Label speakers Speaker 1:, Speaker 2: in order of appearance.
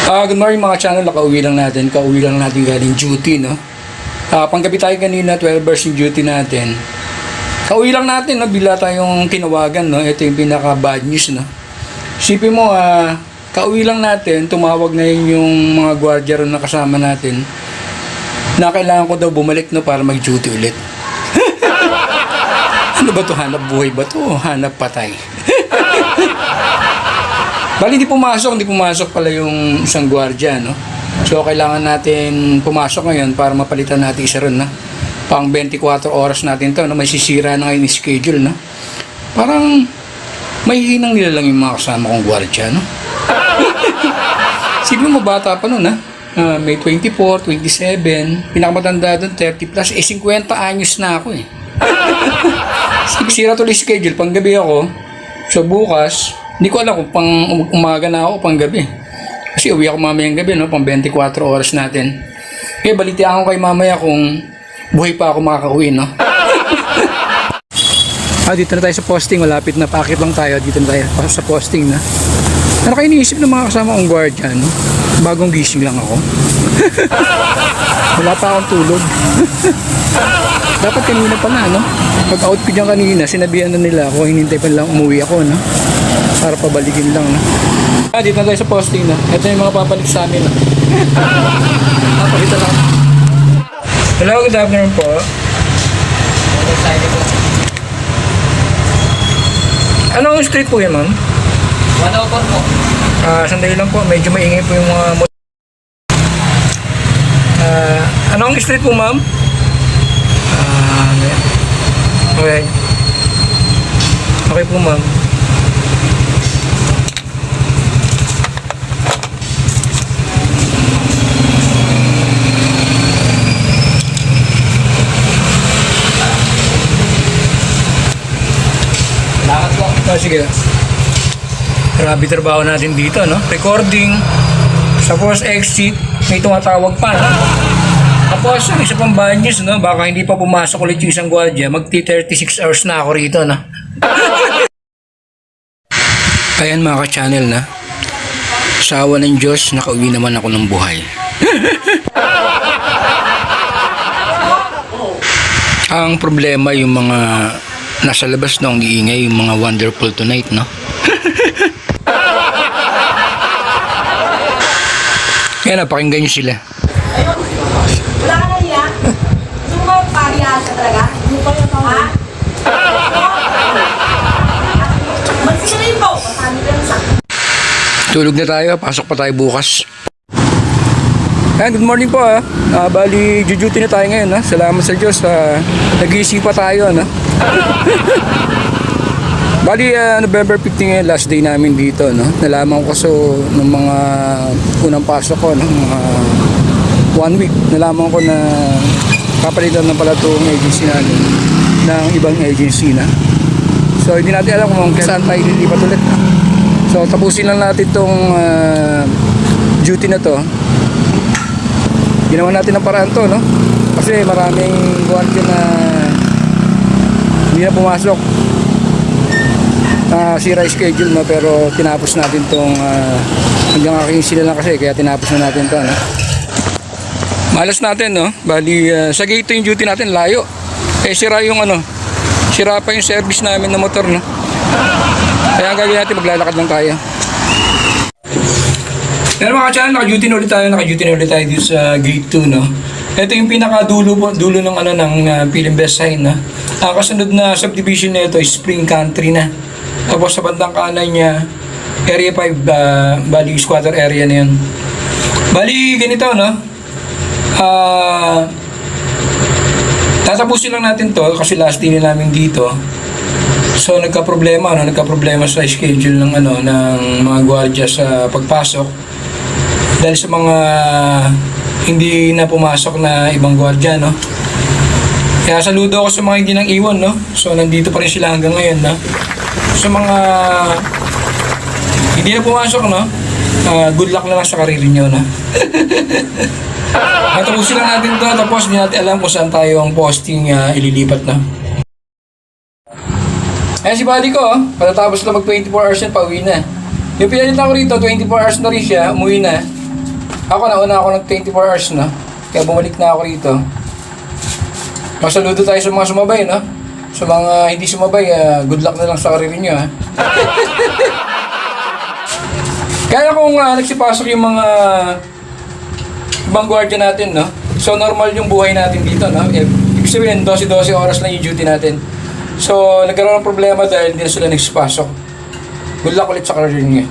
Speaker 1: Good morning mga channel, kauwi lang natin galing duty, no? Panggabi tayo kanina, 12 hours yung duty natin. Kauwi lang natin, no? Bila tayong tinawagan, no? Ito yung pinaka bad news, no? Isipin mo, kauwi lang natin, tumawag na yung mga gwardiya ron na kasama natin na kailangan ko daw bumalik, no? Para mag-duty ulit. Ano ba to? Hanap buhay ba to? Hanap patay. Bali, hindi pumasok pala yung isang gwardiya, no? So, kailangan natin pumasok ngayon para mapalitan natin isa ron, no? Pang 24 oras natin to, no? May sisira na ngayon yung schedule, no? Parang may hinang nila lang yung mga kasama kong gwardiya, no? Sige mo, bata pa nun, ha? May 24, 27, pinakamatanda doon, 30 plus, 50 anyos na ako, eh. Sira tuloy schedule, pang gabi ako, so bukas, hindi ko alam kung pang umaga na ako, pang gabi. Kasi uwi ako mamayang gabi, no? Pang 24 oras natin. Kaya balitihan ko kay mamaya kung buhay pa ako makakauwi, no? Dito na tayo sa posting. Malapit na, paakit lang tayo. Dito na tayo sa posting, na. Ano kayo iniisip ng mga kasama kong guardia, no? Bagong gising lang ako. Wala pa akong tulog. Dapat kanina pa na, no? Pag-out ko dyan kanina, sinabihan na nila ako, hinintay pa lang umuwi ako, no? Para pabalikin lang, no? Dito na tayo sa posting, no? Ito yung mga papalik sa amin, no? Napakita lang. Hello, good afternoon po. Anong street po yan, ma'am?
Speaker 2: 104 po.
Speaker 1: Sandali lang po, medyo maingay po yung mga anong street po, ma'am? Okay. Okay po, ma'am.
Speaker 2: Salamat po.
Speaker 1: Sige. Grabe trabaho natin dito, no? Recording. Tapos exit. May tumatawag pa, no? Tapos, ang isa pang bad news, no? Baka hindi pa pumasok ulit yung isang gwardiya. Magti-36 hours na ako rito, no? Ayan mga ka-channel, na. Sa awa ng Diyos, nakauwi naman ako ng buhay. Ang problema, yung mga nasa labas nung iingay, yung mga Wonderful Tonight, no? Kaya napakinggan nyo sila.
Speaker 3: Wala ka na niya? Gusto mo magparihan ka talaga? Ha? Magsisilin po! Masami ka sa...
Speaker 1: Tulog na tayo, pasok pa tayo bukas. Ayan, good morning po, ha. Bali, jujuti na tayo ngayon, ha. Salamat sa Diyos, nag-iisip pa tayo, no? Bali, November 15 ngayon, last day namin dito, no? Nalaman ko so ng mga unang pasok ko, no? Mga 1 week, nalaman ko na kapalitan na pala itong agency natin ng ibang agency na. So, hindi natin alam kung saan tayo lilipat ulit, no? So, tapusin lang natin itong duty na to. Ginawa natin ang paraan to, no? Kasi maraming guardia na hindi na pumasok. Sira schedule, no? Pero tinapos natin tong hanggang aking sila lang kasi, kaya tinapos na natin to, no? Malas natin, no? Bali, sa gate yung duty natin, layo. Sira yung sira pa yung service namin na motor, no? Kaya ang gagawin natin, maglalakad lang tayo. Pero mga channel, naka-duty na ulit tayo dito sa gate 2, no? Ito yung pinaka-dulo ng ng Pilimbest sign, no? Ang kasunod na subdivision na ito is Spring Country na. Tapos sa bandang kanan niya, Area 5, bali squatter area na yun. Bali, ganito, no? Tatapusin lang natin to kasi last day na namin dito. So nagka-problema sa schedule ng ng mga gwardiya sa pagpasok. Dahil sa mga hindi na pumasok na ibang gwardiya, no? Kaya saludo ako sa mga hindi nang iwan, no? So nandito pa rin sila hanggang ngayon, no? Sa mga hindi na pumasok, no? Good luck na lang sa karir nyo, no? Tapusin lang natin to, tapos hindi natin alam kung saan tayo ang posting ililipat na. Ayan si buddy ko, patatapos na mag 24 hours yan, pauwi na. Yung pinalita ko rito, 24 hours na rin siya, umuwi na. Ako, nauna ako ng 24 hours, no? Kaya bumalik na ako rito. Masaludo tayo sa mga sumabay, no? Sa mga hindi sumabay, good luck na lang sa karir nyo, ha? Kaya kung nagsipasok yung mga ibang guardia natin, no? So, normal yung buhay natin dito, no? Ibig sabihin, 12-12 oras lang yung duty natin. So, nagkaroon ng problema dahil hindi na sila nagsipasok. Good luck ulit sa career niya.